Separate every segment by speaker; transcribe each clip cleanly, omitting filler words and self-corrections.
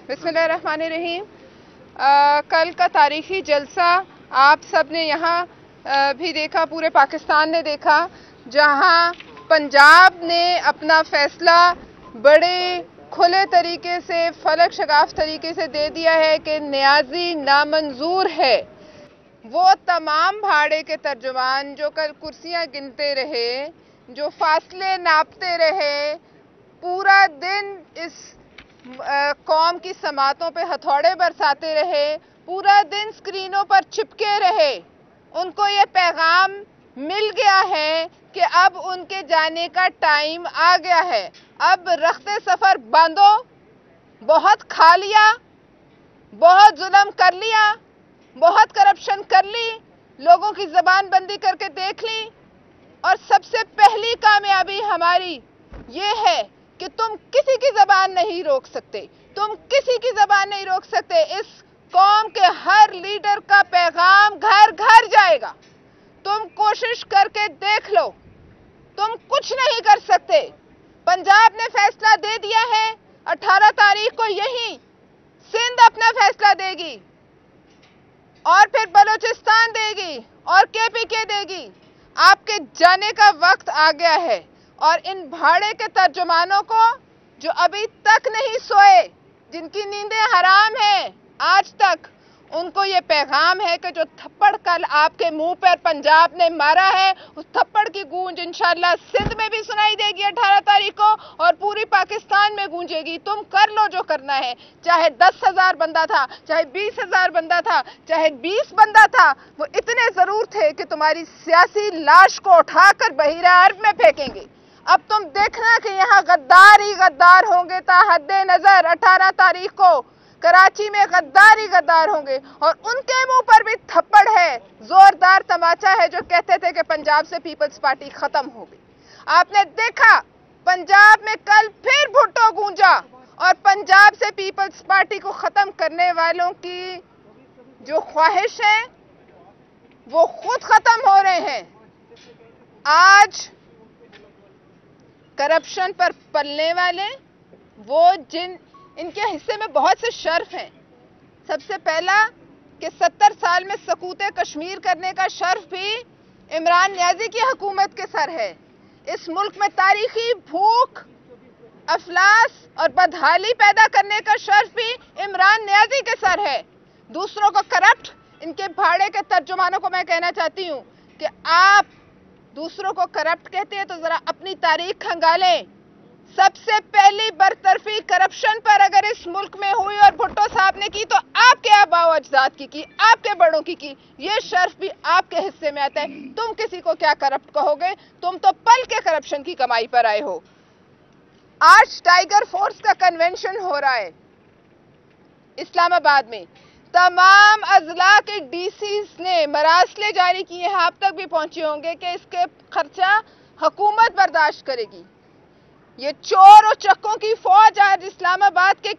Speaker 1: बिस्मिल्लाहिर्रहमानिर्रहीम। कल का तारीखी जलसा आप सब ने यहाँ भी देखा, पूरे पाकिस्तान ने देखा, जहाँ पंजाब ने अपना फैसला बड़े खुले तरीके से, फलक शगाफ तरीके से दे दिया है कि न्याजी नामंजूर है। वो तमाम भाड़े के तर्जुमान जो कल कुर्सियाँ गिनते रहे, जो फासले नापते रहे, पूरा दिन इस कौम की समातों पे हथौड़े बरसाते रहे, पूरा दिन स्क्रीनों पर चिपके रहे, उनको ये पैगाम मिल गया है कि अब उनके जाने का टाइम आ गया है। अब रख्ते सफ़र बांधो, बहुत खा लिया, बहुत जुल्म कर लिया, बहुत करप्शन कर ली, लोगों की ज़बान बंदी करके देख ली, और सबसे पहली कामयाबी हमारी ये है कि तुम किसी की ज़बान नहीं रोक सकते, तुम किसी की ज़बान नहीं रोक सकते। इस कौम के हर लीडर का पैगाम घर घर जाएगा। तुम कोशिश करके देख लो, तुम कुछ नहीं कर सकते। पंजाब ने फैसला दे दिया है, 18 तारीख को यही सिंध अपना फैसला देगी, और फिर बलूचिस्तान देगी, और KPK देगी। आपके जाने का वक्त आ गया है, और इन भाड़े के तर्जुमानों को जो अभी तक नहीं सोए, जिनकी नींदें हराम हैं आज तक, उनको ये पैगाम है कि जो थप्पड़ कल आपके मुंह पर पंजाब ने मारा है, उस थप्पड़ की गूंज इंशाल्लाह सिंध में भी सुनाई देगी 18 तारीख को, और पूरी पाकिस्तान में गूंजेगी। तुम कर लो जो करना है, चाहे 10,000 बंदा था, चाहे 20,000 बंदा था, चाहे 20 बंदा था, वो इतने जरूर थे कि तुम्हारी सियासी लाश को उठाकर बहिरा अरब में फेंकेंगे। अब तुम देखना कि यहाँ गद्दार ही गद्दार होंगे ता हद्दे नजर। 18 तारीख को कराची में गद्दार ही गद्दार होंगे, और उनके मुंह पर भी थप्पड़ है, जोरदार तमाचा है, जो कहते थे कि पंजाब से पीपल्स पार्टी खत्म हो गई। आपने देखा पंजाब में कल फिर भुट्टो गूंजा, और पंजाब से पीपल्स पार्टी को खत्म करने वालों की जो ख्वाहिश है वो खुद खत्म हो रहे हैं। आज करप्शन पर पलने वाले वो जिन इनके हिस्से में बहुत से शर्फ हैं। सबसे पहला कि 70 साल में सकूते कश्मीर करने का शर्फ भी इमरान न्याजी की हुकूमत के सर है। इस मुल्क में तारीखी भूख, अफलास और बदहाली पैदा करने का शर्फ भी इमरान न्याजी के सर है। दूसरों को करप्ट, इनके भाड़े के तर्जुमानों को मैं कहना चाहती हूँ कि आप दूसरों को करप्ट कहते हैं तो जरा अपनी तारीख खंगालें। सबसे पहली बरतरफी करप्शन पर अगर इस मुल्क में हुई और भुट्टो साहब ने की, तो आपके आबाओ अजदाद की, आपके बड़ों की, ये शर्फ भी आपके हिस्से में आता है। तुम किसी को क्या करप्ट कहोगे? तुम तो पल के करप्शन की कमाई पर आए हो। आज टाइगर फोर्स का कन्वेंशन हो रहा है इस्लामाबाद में। तमाम अजला के DCs ने मरासले जारी किए हैं, आप तक भी पहुंचे होंगे, कि इसके खर्चा हुकूमत बर्दाश्त करेगी। ये चोर और चक्कों की फौज आज इस्लामाबाद के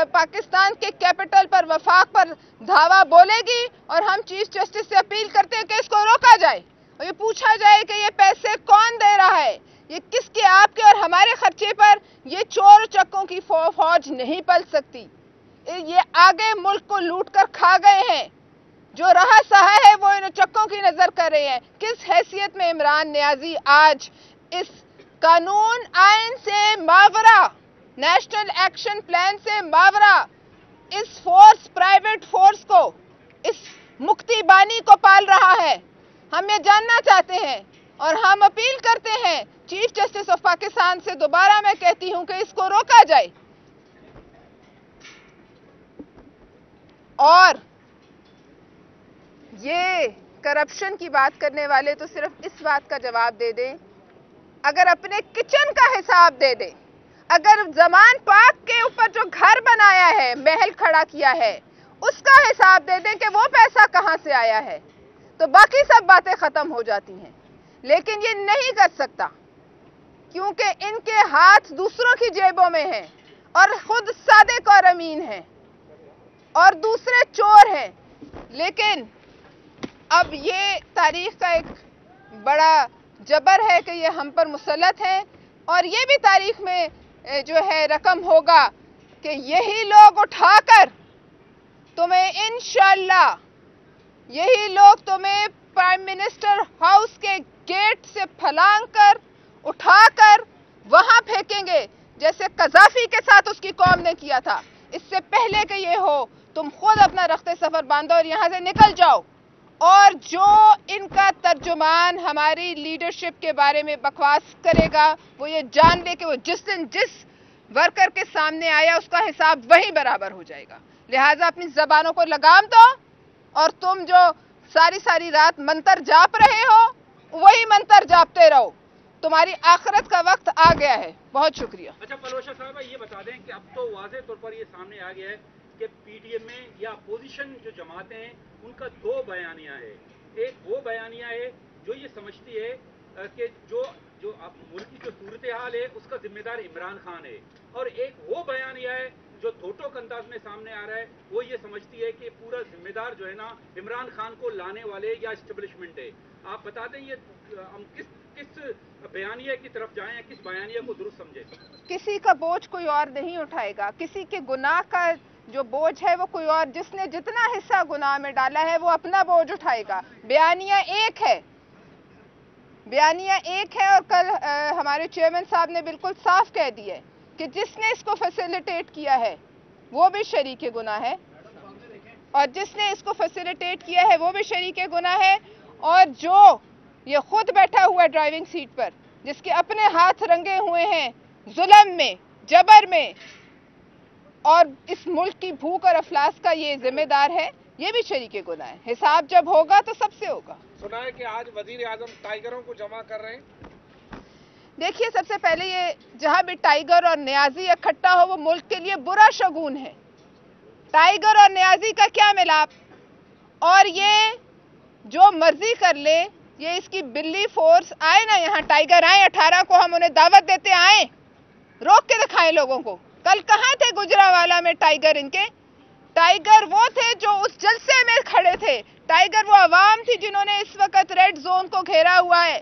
Speaker 1: पाकिस्तान के कैपिटल पर, वफाक पर धावा बोलेगी, और हम चीफ जस्टिस से अपील करते हैं कि इसको रोका जाए, और ये पूछा जाए कि ये पैसे कौन दे रहा है, ये किसके, आपके और हमारे खर्चे पर ये चोर चक्कों की फौज नहीं पल सकती। ये आगे मुल्क को लूट कर खा गए हैं, जो रहा सहा है वो इन चक्कों की नजर कर रहे हैं। किस हैसियत में इमरान न्याजी आज इस कानून आइन से मावरा, नेशनल एक्शन प्लान से मावरा, इस फोर्स, प्राइवेट फोर्स को, इस मुक्ति बानी को पाल रहा है? हम ये जानना चाहते हैं, और हम अपील करते हैं चीफ जस्टिस ऑफ पाकिस्तान से, दोबारा मैं कहती हूं कि इसको रोका जाए। और ये करप्शन की बात करने वाले तो सिर्फ इस बात का जवाब दे दें, अगर अपने किचन का हिसाब दे दे, अगर जमान पाक के ऊपर जो घर बनाया है, महल खड़ा किया है, उसका हिसाब दे दें कि वो पैसा कहां से आया है, तो बाकी सब बातें खत्म हो जाती हैं। लेकिन ये नहीं कर सकता, क्योंकि इनके हाथ दूसरों की जेबों में हैं, और खुद सादिक और अमीन हैं, और दूसरे चोर हैं। लेकिन अब ये तारीख का एक बड़ा जबर है कि ये हम पर मुसल्लत है, और ये भी तारीख में जो है रकम होगा کہ یہی لوگ اٹھا کر تمہیں انشاءاللہ یہی لوگ تمہیں پرائم منسٹر ہاؤس کے گیٹ سے پھلانگ کر اٹھا کر وہاں پھینکیں گے جیسے قذافی کے ساتھ اس کی قوم نے کیا تھا. اس سے پہلے کہ یہ ہو تم خود اپنا رخت سفر باندھو اور یہاں سے نکل جاؤ. اور جو ان کا ترجمان ہماری لیڈرشپ کے بارے میں بکواس کرے گا وہ یہ جان لے کہ وہ جس دن جس ورکر کے سامنے آیا اس کا حساب وہی برابر ہو جائے گا. لہٰذا اپنی زبانوں کو لگام دو اور تم جو ساری رات منتر جاپ رہے ہو وہی منتر جاپتے رہو. تمہاری آخرت کا وقت آ گیا ہے. بہت شکریہ.
Speaker 2: اچھا پلوشا صاحبہ یہ بتا دیں کہ اب تو واضح طور پر یہ سامنے آ گیا ہے کہ پی ٹی ایم میں یا اپوزیشن جو جماعتیں ہیں ان کا دو بیانیہ ہے. ایک وہ بیانیہ ہے جو یہ سمجھتی ہے کہ جو ملک کی جو صورتحال ہے اس کا ذمہ دار عمران خان ہے, اور ایک وہ بیانیہ ہے جو دو ٹوک انداز میں سامنے آ رہا ہے وہ یہ سمجھتی ہے کہ پورا ذمہ دار جو ہے نا عمران خان کو لانے والے یا اسٹیبلشمنٹ ہے. آپ بتا دیں یہ ہم کس بیانیہ کی طرف جائیں, کس بیانیہ کو درست سمجھیں؟
Speaker 1: کسی کا بوجھ کوئی اور نہیں اٹھائے گا. کسی کے گناہ کا جو بوجھ ہے وہ کوئی اور, جس نے جتنا حصہ گناہ میں ڈالا ہے وہ اپنا بوجھ اٹھائے گا. بیانیہ ایک ہے, بیانیہ ایک ہے. اور کل ہمارے چیئرمین صاحب نے بالکل صاف کہہ دیا کہ جس نے اس کو فیسیلیٹیٹ کیا ہے وہ بھی شریک گناہ ہے, اور جس نے اس کو فیسیلیٹیٹ کیا ہے وہ بھی شریک گناہ ہے. اور جو یہ خود بیٹھا ہوا ہے ڈرائیونگ سیٹ پر, جس کے اپنے ہاتھ رنگے ہوئے ہیں ظلم میں, جبر میں, اور اس ملک کی بھوک اور افلاس کا یہ ذمہ دار ہے, یہ بھی شریک گناہ ہے. حساب جب ہوگا تو سب سے ہوگا.
Speaker 3: سنا ہے کہ آج وزیر اعظم ٹائیگروں کو جمع کر رہے ہیں.
Speaker 1: دیکھیے سب سے پہلے یہ جہاں بھی ٹائیگر اور نیازی اکٹھا ہو وہ ملک کے لیے برا شگون ہے. ٹائیگر اور نیازی کا کیا ملاپ, اور یہ جو مرضی کر لے, یہ اس کی بلی فورس آئے نا یہاں, ٹائیگر آئیں 18 کو, ہم انہیں دعوت دیتے آئیں, روک کے دکھائیں لوگوں کو. کل کہاں تھے گجرانوالہ میں ٹائیگر ان کے؟ ٹائیگر وہ تھے جو اس جلسے میں کھڑے تھے. ٹائیگر وہ عوام تھی جنہوں نے اس وقت ریڈ زون کو گھیرا ہوا ہے.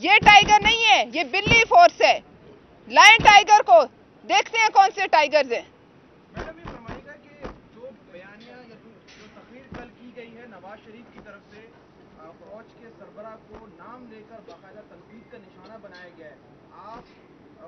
Speaker 1: یہ ٹائیگر نہیں ہے, یہ بلی فورس ہے. لائن ٹائیگر کو, دیکھتے ہیں کون سے ٹائیگرز ہیں.
Speaker 3: میڈم یہ فرمائے گا کہ جو بیانیہ یا جو تقریر کل کی گئی ہے نواز شریف کی طرف سے فوج کے سربراہ کو نام لے کر باقاعدہ تنقید کا نشانہ بنایا گیا ہے, آپ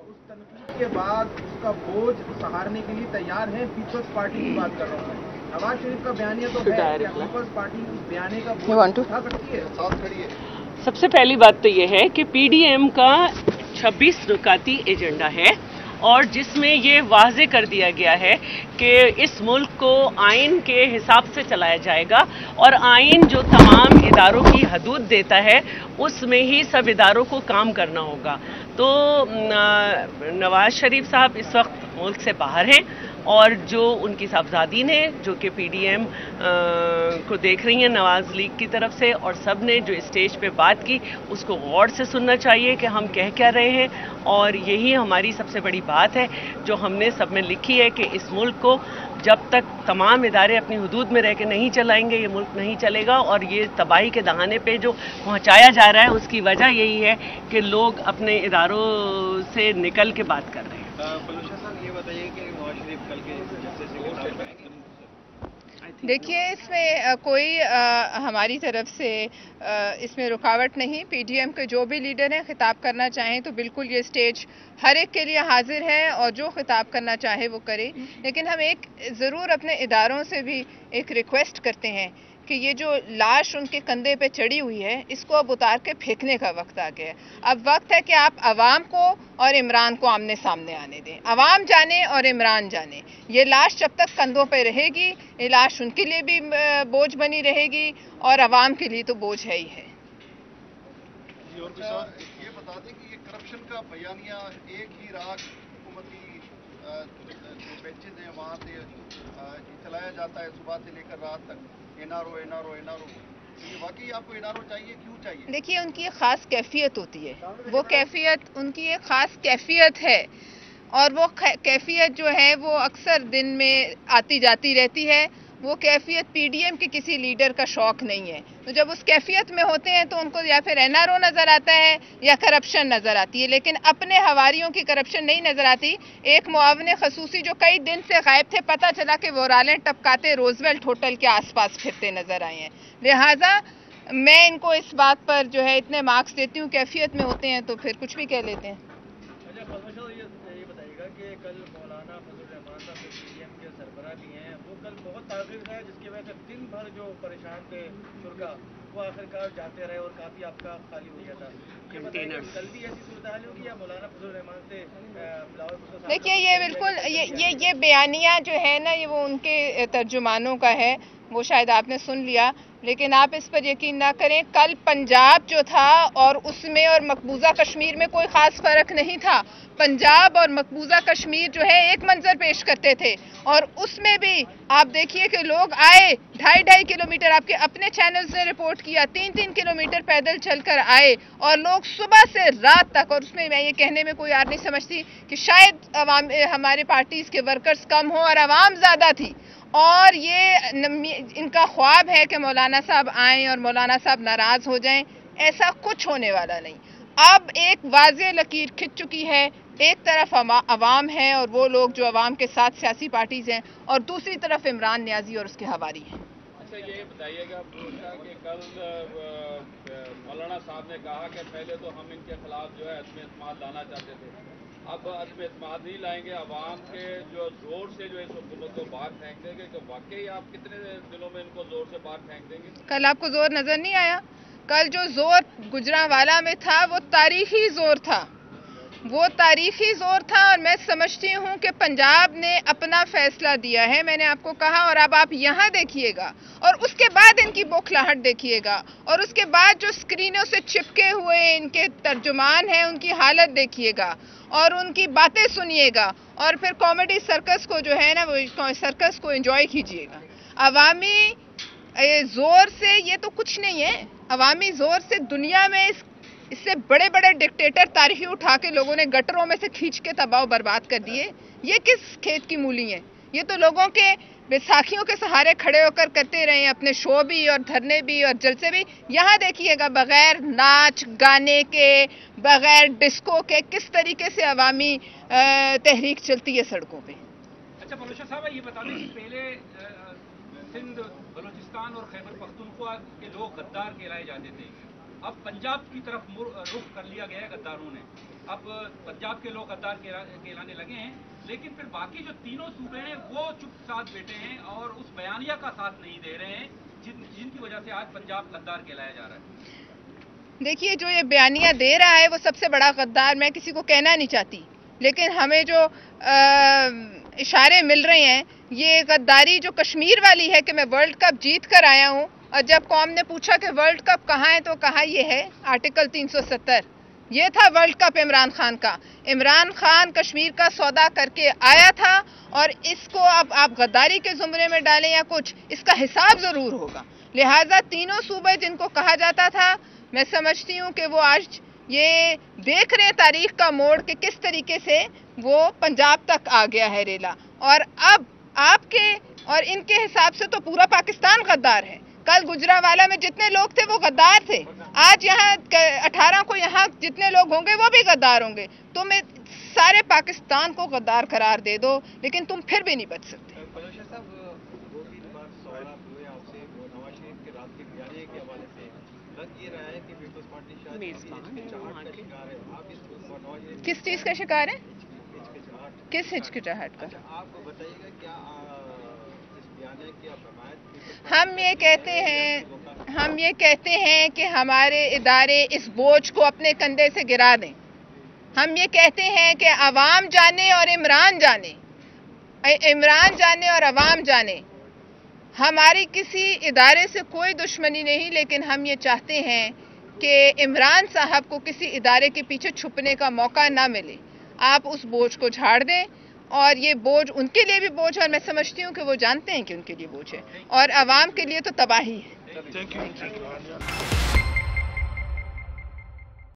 Speaker 3: اس تنقید کے بعد اس کا بوجھ سہارنے کے لیے تیار ہیں؟ پیپلز پارٹی کی بات کر رہا ہوں میں. نواز شریف کا بیانیہ تو ہے کہ پیپلز پارٹی اس بیانیے کا بوجھ اٹھا سکتی ہے, ساتھ کھڑی ہے.
Speaker 4: سب سے پہلی بات تو یہ ہے کہ پی ڈی ایم کا 26 نکاتی ایجنڈا ہے, اور جس میں یہ واضح کر دیا گیا ہے کہ اس ملک کو آئین کے حساب سے چلایا جائے گا, اور آئین جو تمام اداروں کی حدود دیتا ہے اس میں ہی سب اداروں کو کام کرنا ہوگا. تو نواز شریف صاحب اس وقت ملک سے باہر ہیں, اور جو ان کی صاحبزادی نے جو کہ پی ڈی ایم کو دیکھ رہی ہیں نواز لیگ کی طرف سے, اور سب نے جو اسٹیج پہ بات کی اس کو غور سے سننا چاہیے کہ ہم کہہ کیا رہے ہیں. اور یہی ہماری سب سے بڑی بات ہے جو ہم نے سب میں لکھی ہے کہ اس ملک کو جب تک تمام ادارے اپنی حدود میں رہ کے نہیں چلائیں گے یہ ملک نہیں چلے گا. اور یہ تباہی کے دہانے پہ جو پہنچایا جا رہا ہے اس کی وجہ یہی ہے کہ لوگ اپنے اداروں سے نکل کے بات کر رہے ہیں.
Speaker 3: بلوچا صاحب یہ بتائیے کہ نواز شریف کل کے جلسے سے
Speaker 1: دیکھیے اس میں کوئی ہماری طرف سے اس میں رکاوٹ نہیں. پی ڈی ایم کے جو بھی لیڈر ہیں خطاب کرنا چاہیں تو بالکل یہ سٹیج ہر ایک کے لیے حاضر ہے, اور جو خطاب کرنا چاہے وہ کرے. لیکن ہم ایک ضرور اپنے اداروں سے بھی ایک ریکویسٹ کرتے ہیں کہ یہ جو لاش ان کے کندھے پہ چڑھی ہوئی ہے اس کو اب اتار کے پھینکنے کا وقت آ گیا ہے. اب وقت ہے کہ آپ عوام کو اور عمران کو آمنے سامنے آنے دیں. عوام جانے اور عمران جانے. یہ لاش جب تک کندھوں پہ رہے گی یہ لاش ان کے لیے بھی بوجھ بنی رہے گی, اور عوام کے لیے تو بوجھ ہے ہی ہے.
Speaker 5: یہ بتا دیں کہ یہ کرپشن کا بیانیہ ایک ہی رات حکومتی جو بینچز ہیں وہاں سے چلایا جاتا ہے صبح سے لے کر رات تک, N R O N R O N R O. واقعی آپ کو این آر او چاہیے, کیوں چاہیے؟
Speaker 1: دیکھیے ان کی ایک خاص کیفیت ہوتی ہے, وہ کیفیت ان کی ایک خاص کیفیت ہے, اور وہ کیفیت جو ہے وہ اکثر دن میں آتی جاتی رہتی ہے. वो कैफियत पीडीएम के किसी लीडर का शौक नहीं है। तो जब उस कैफियत में होते हैं तो उनको या फिर एनआरओ नजर आता है या करप्शन नजर आती है, लेकिन अपने हवारियों की करप्शन नहीं नजर आती। एक मुआवने खसूसी जो कई दिन से गायब थे, पता चला कि वो रालें टपकाते रोजवेल्ट होटल के आसपास फिरते नजर आए हैं। लिहाजा मैं इनको इस बात पर जो है इतने मार्क्स देती हूँ, कैफियत में होते हैं तो फिर कुछ भी कह लेते हैं।
Speaker 3: अच्छा परमेश्वर, ये बताइएगा कि कल मौलाना फजल रहमान साहब जो पीडीएम के सरबराह भी हैं, वो कल बहुत ताक़ीद है, जिसकी वजह से दिन भर जो परेशान थे शुरा, वो आखिरकार जाते रहे और काफ़ी आपका खाली हो गया था। ये बताइए कल भी ऐसी सूरत होगी या मौलाना फजल रहमान से बिलावल भुट्टो?
Speaker 1: देखिए, ये बिल्कुल ये बयानिया जो है ना, ये वो उनके तर्जुमानों का है, वो शायद आपने सुन लिया, लेकिन आप इस पर यकीन ना करें। कल पंजाब जो था और उसमें और मकबूजा कश्मीर में कोई ख़ास फ़र्क नहीं था। पंजाब और मकबूजा कश्मीर जो है एक मंजर पेश करते थे, और उसमें भी आप देखिए कि लोग आए 2.5 किलोमीटर, आपके अपने चैनल्स ने रिपोर्ट किया, 3-3 किलोमीटर पैदल चलकर आए, और लोग सुबह से रात तक। और उसमें मैं ये कहने में कोई यार नहीं समझती कि शायद हमारे पार्टीज़ के वर्कर्स कम हो और आवाम ज़्यादा थी, और ये इनका ख्वाब है कि मौलाना साहब आएँ और मौलाना साहब नाराज़ हो जाएं। ऐसा कुछ होने वाला नहीं। अब एक वाज़ेह लकीर खिंच चुकी है। एक तरफ अवाम है और वो लोग जो अवाम के साथ सियासी पार्टीज़ हैं, और दूसरी तरफ इमरान नियाज़ी और उसके हवारी हैं।
Speaker 6: अच्छा, ये बताइएगा कि कल मौलाना साहब ने कहा कि पहले तो हम इनके खिलाफ जो है अदम एतमाद लाना चाहते थे, अब अदम एतमाद नहीं लाएंगे, अवाम के जो जोर से जो इस हुकूमत को बाहर फेंक देंगे। तो वाकई आप कितने दिनों में इनको जोर से बाहर फेंक देंगे?
Speaker 1: कल आपको जोर नजर नहीं आया? कल जो जोर गुजरांवाला में था वो तारीखी जोर था, वो तारीखी जोर था। और मैं समझती हूँ कि पंजाब ने अपना फैसला दिया है, मैंने आपको कहा। और अब आप यहाँ देखिएगा, और उसके बाद इनकी बौखलाहट देखिएगा, और उसके बाद जो स्क्रीनों से चिपके हुए इनके तर्जुमान हैं उनकी हालत देखिएगा, और उनकी बातें सुनिएगा, और फिर कॉमेडी सर्कस को जो है ना, वो सर्कस को एंजॉय कीजिएगा। अवामी जोर से ये तो कुछ नहीं है। अवामी जोर से दुनिया में इससे बड़े बड़े डिक्टेटर तारीखी उठा के लोगों ने गटरों में से खींच के तबाह बर्बाद कर दिए। ये किस खेत की मूली है? ये तो लोगों के बैसाखियों के सहारे खड़े होकर करते रहे, अपने शो भी और धरने भी और जलसे भी। यहाँ देखिएगा, बगैर नाच गाने के, बगैर डिस्को के किस तरीके से अवामी तहरीक चलती है सड़कों पे।
Speaker 2: अच्छा परमेश्वर साहब, ये बता दें कि पहले सिंध, बलूचिस्तान और खैबर पख्तूनख्वा के लोग गद्दार कहलाए जाते थे, अब पंजाब की तरफ रुख कर लिया गया है गद्दारों ने। अब पंजाब के लोग गद्दार कहलाने लगे हैं, लेकिन फिर बाकी जो तीनों सूबे हैं वो चुपचाप बैठे हैं और उस बयानिया का साथ नहीं दे रहे हैं जिनकी वजह से आज पंजाब गद्दार कहलाया जा रहा है।
Speaker 1: देखिए, जो ये बयानिया दे रहा है वो सबसे बड़ा गद्दार, मैं किसी को कहना नहीं चाहती, लेकिन हमें जो इशारे मिल रहे हैं, ये गद्दारी जो कश्मीर वाली है कि मैं वर्ल्ड कप जीत कर आया हूँ, और जब कौम ने पूछा कि वर्ल्ड कप कहाँ है तो कहा ये है आर्टिकल 370। ये था वर्ल्ड कप इमरान खान का। इमरान खान कश्मीर का सौदा करके आया था, और इसको अब आप गद्दारी के जुमरे में डालें या कुछ, इसका हिसाब ज़रूर होगा। लिहाजा तीनों सूबे जिनको कहा जाता था, मैं समझती हूँ कि वो आज ये देख रहे हैं तारीख का मोड़ कि किस तरीके से वो पंजाब तक आ गया है रेला। और अब आपके और इनके हिसाब से तो पूरा पाकिस्तान गद्दार है। कल गुजरांवाला में जितने लोग थे वो गद्दार थे, आज यहाँ 18 को यहाँ जितने लोग होंगे वो भी गद्दार होंगे। तुम सारे पाकिस्तान को गद्दार करार दे दो, लेकिन तुम फिर भी नहीं बच सकते।
Speaker 3: परमेश्वर साहब, 2-3 बार सवाल हुए आपसे नवाज शरीफ के रात के बयाने के हवाले से। लग ये रहा है कि पीपल्स पार्टी शायद हिचकिचाहट का शिकार है। आप इस नवाज शरीफ
Speaker 1: किस चीज़ का शिकार है?
Speaker 3: हिचकिचाहट।
Speaker 1: किस हिचकिचाहट का?
Speaker 3: अच्छा, आप बताइएगा क्या इस बयाने की आप हमायत?
Speaker 1: हम ये कहते हैं कि हमारे इदारे इस बोझ को अपने कंधे से गिरा दें। हम ये कहते हैं कि अवाम जाने और इमरान जाने, और अवाम जाने। हमारी किसी इदारे से कोई दुश्मनी नहीं, लेकिन हम ये चाहते हैं कि इमरान साहब को किसी इदारे के पीछे छुपने का मौका ना मिले। आप उस बोझ को झाड़ दें, और ये बोझ उनके लिए भी बोझ है, और मैं समझती हूँ कि वो जानते हैं कि उनके लिए बोझ है, और अवाम के लिए तो तबाही है।